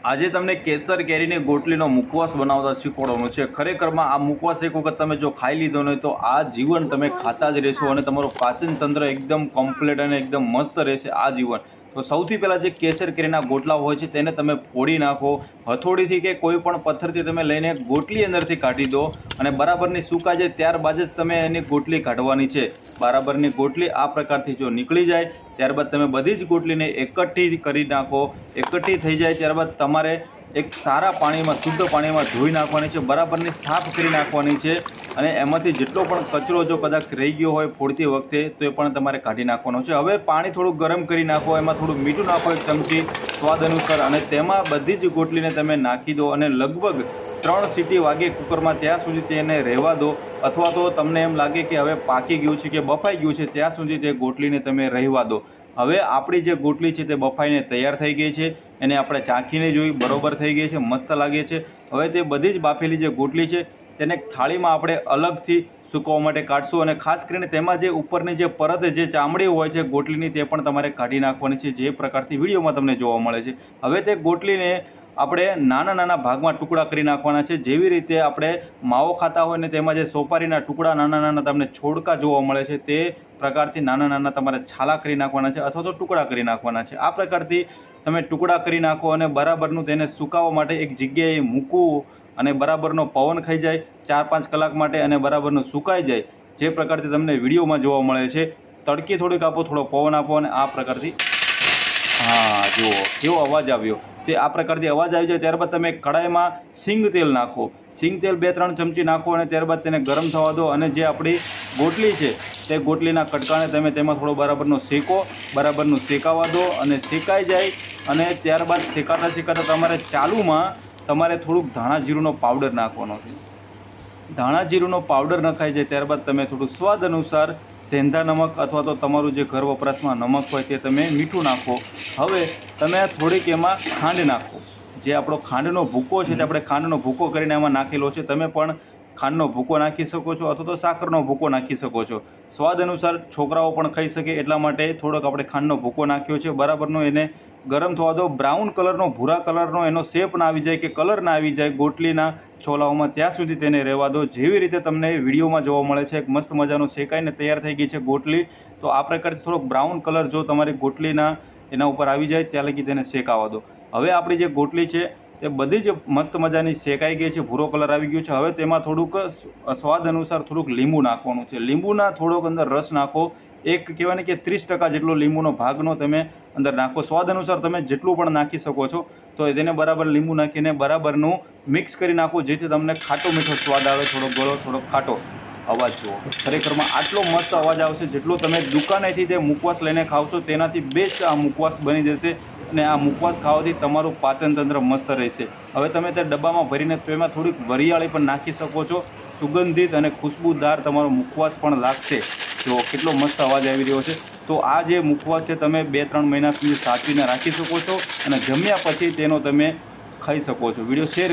આજે તમને કેસર કેરીની ગોટલીનો મુખવાસ બનાવતા શીખવાડવાનું છે। ખરેખરમાં આ મુખવાસ એક વખત તમે જો ખાઈ લીધો ને તો આ જીવન તમે ખાતા જ રહેશો અને તમારું પાચન તંત્ર એકદમ કમ્પ્લીટ અને એકદમ મસ્ત રહેશે આ જીવન। તો સૌથી પહેલાં જે કેસર કેરીના ગોટલા હોય છે તેને તમે ફોડી નાખો, હથોડીથી કે કોઈ પણ પથ્થરથી તમે લઈને ગોટલી અંદરથી કાઢી દો અને બરાબરની સુકાઈ જાય ત્યારબાદ જ તમે એની ગોટલી કાઢવાની છે। બરાબરની ગોટલી આ પ્રકારથી જો નીકળી જાય ત્યારબાદ તમે બધી જ ગોટલીને એકઠી કરી નાખો। એકઠી થઈ જાય ત્યારબાદ તમારે એક સારા પાણીમાં શુદ્ધ પાણીમાં ધોઈ નાખવાની છે, બરાબરની સાફ કરી નાખવાની છે અને એમાંથી જેટલો પણ કચરો જો કદાચ રહી ગયો હોય ફોડતી વખતે તો એ પણ તમારે કાઢી નાખવાનો છે। હવે પાણી થોડું ગરમ કરી નાખો, એમાં થોડું મીઠું નાખો 1 ચમચી સ્વાદ અનુસાર અને તેમાં બધી જ ગોટલીને તમે નાખી દો અને લગભગ 3 સીટી વાગે કુકરમાં ત્યાં સુધી તેને રહેવા દો, અથવા તો તમને એમ લાગે કે હવે પાકી ગયું છે કે બફાઈ ગયું છે ત્યાં સુધી તે ગોટલીને તમે રહેવા દો। હવે આપણી જે ગોટલી છે તે બફાઈને તૈયાર થઈ ગઈ છે, એને આપણે ચાખીને જોઈ, બરોબર થઈ ગઈ છે, મસ્ત લાગે છે। હવે તે બધી જ બાફેલી જે ગોટલી છે તેને થાળીમાં આપણે અલગથી સૂકવવા માટે કાઢશું અને ખાસ કરીને તેમાં જે ઉપરની જે પરત જે ચામડી હોય છે ગોટલીની તે પણ તમારે કાઢી નાખવાની છે, જે પ્રકારથી વિડીયોમાં તમને જોવા મળે છે। હવે તે ગોટલીને આપણે નાના નાના ભાગમાં ટુકડા કરી નાખવાના છે, જેવી રીતે આપણે માવો ખાતા હોય ને તેમાં જે સોપારીના ટુકડા નાના નાના તમને છોડકા જોવા મળે છે તે પ્રકારથી નાના નાના તમારે છાલા કરી નાખવાના છે અથવા તો ટુકડા કરી નાખવાના છે। આ પ્રકારથી તમે ટુકડા કરી નાખો અને બરાબરનું તેને સુકાવવા માટે એક જગ્યાએ મૂકવું અને બરાબરનો પવન ખાઈ જાય 4-5 કલાક માટે અને બરાબરનું સુકાઈ જાય, જે પ્રકારથી તમને વિડીયોમાં જોવા મળે છે। તડકી થોડીક આપો, થોડો પવન આપો અને આ પ્રકારથી, હા જુઓ કેવો અવાજ આવ્યો, તે આ પ્રકારથી અવાજ આવી જાય ત્યારબાદ તમે કડાઈમાં સિંગ તેલ નાખો, સિંગ તેલ 2-3 ચમચી નાખો અને ત્યારબાદ તેને ગરમ થવા દો અને જે આપણી ગોટલી છે તે ગોટલીના કટકાને તમે તેમાં થોડો બરાબરનો શેકો, બરાબરનું શેકાવા દો અને શેકાઈ જાય અને ત્યારબાદ શેકાતા તમારે ચાલુમાં તમારે થોડુંક ધાણા જીરુંનો પાવડર નાખવાનો છે। ધાણા જીરુંનો પાવડર નખાઈ જાય ત્યારબાદ તમે થોડું સ્વાદ અનુસાર સેંધા નમક અથવા તો તમારું જે ઘર વપરાશમાં નમક હોય તે તમે મીઠું નાખો। હવે તમે થોડીક એમાં ખાંડ નાખો, જે આપણો ખાંડનો ભૂકો છે તે આપણે ખાંડનો ભૂકો કરીને એમાં નાખેલો છે, તમે પણ ખાંડનો ભૂકો નાખી શકો છો અથવા તો સાકરનો ભૂકો નાખી શકો છો, સ્વાદ અનુસાર છોકરાઓ પણ ખાઈ શકે એટલા માટે થોડોક આપણે ખાંડનો ભૂકો નાખ્યો છે। બરાબરનો એને ગરમ થવા દો, બ્રાઉન કલરનો, ભૂરા કલરનો એનો શેપ ના આવી જાય કે કલર ના આવી જાય ગોટલીના છોલાઓમાં ત્યાં સુધી તેને રહેવા દો, જેવી રીતે તમને વિડીયોમાં જોવા મળે છે। એક મસ્ત મજાનો શેકાઈને તૈયાર થઈ ગઈ છે ગોટલી। તો આ પ્રકારથી થોડોક બ્રાઉન કલર જો તમારી ગોટલીના એના ઉપર આવી જાય ત્યાં લગી તેને શેકાવા દો। હવે આપણી જે ગોટલી છે તે બધી જ મસ્ત મજાની શેકાઈ ગઈ છે, ભૂરો કલર આવી ગયો છે। હવે તેમાં થોડુંક સ્વાદ અનુસાર થોડુંક લીંબુ નાખવાનું છે, લીંબુના થોડોક અંદર રસ નાખો, એક કહેવાય ને કે 30% જેટલો લીંબુનો ભાગનો તમે અંદર નાખો, સ્વાદ અનુસાર તમે જેટલું પણ નાખી શકો છો। તો તેને બરાબર લીંબુ નાખીને બરાબરનું મિક્સ કરી નાખો, જેથી તમને ખાટો મીઠો સ્વાદ આવે, થોડો ગળો, થોડો ખાટો અવાજ જુઓ, ખરેખરમાં આટલો મસ્ત અવાજ આવશે જેટલો તમે દુકાનેથી જે મુખવાસ લઈને ખાવ છો તેનાથી બેસ્ટ આ મુખવાસ બની જશે અને આ મુખવાસ ખાવાથી તમારું પાચન તંત્ર મસ્ત રહેશે। હવે તમે તે ડબ્બામાં ભરીને તેમાં થોડીક વરિયાળી પણ નાખી શકો છો, સુગંધિત અને ખુશ્બુદાર તમારો મુખવાસ પણ લાગશે। જો કેટલો મસ્ત અવાજ આવી રહ્યો છે। તો આ જે મુખવાસ છે તમે 2-3 મહિના સુધી સાચવીને રાખી શકો છો અને જમ્યા પછી તેનો તમે ખાઈ શકો છો। Video share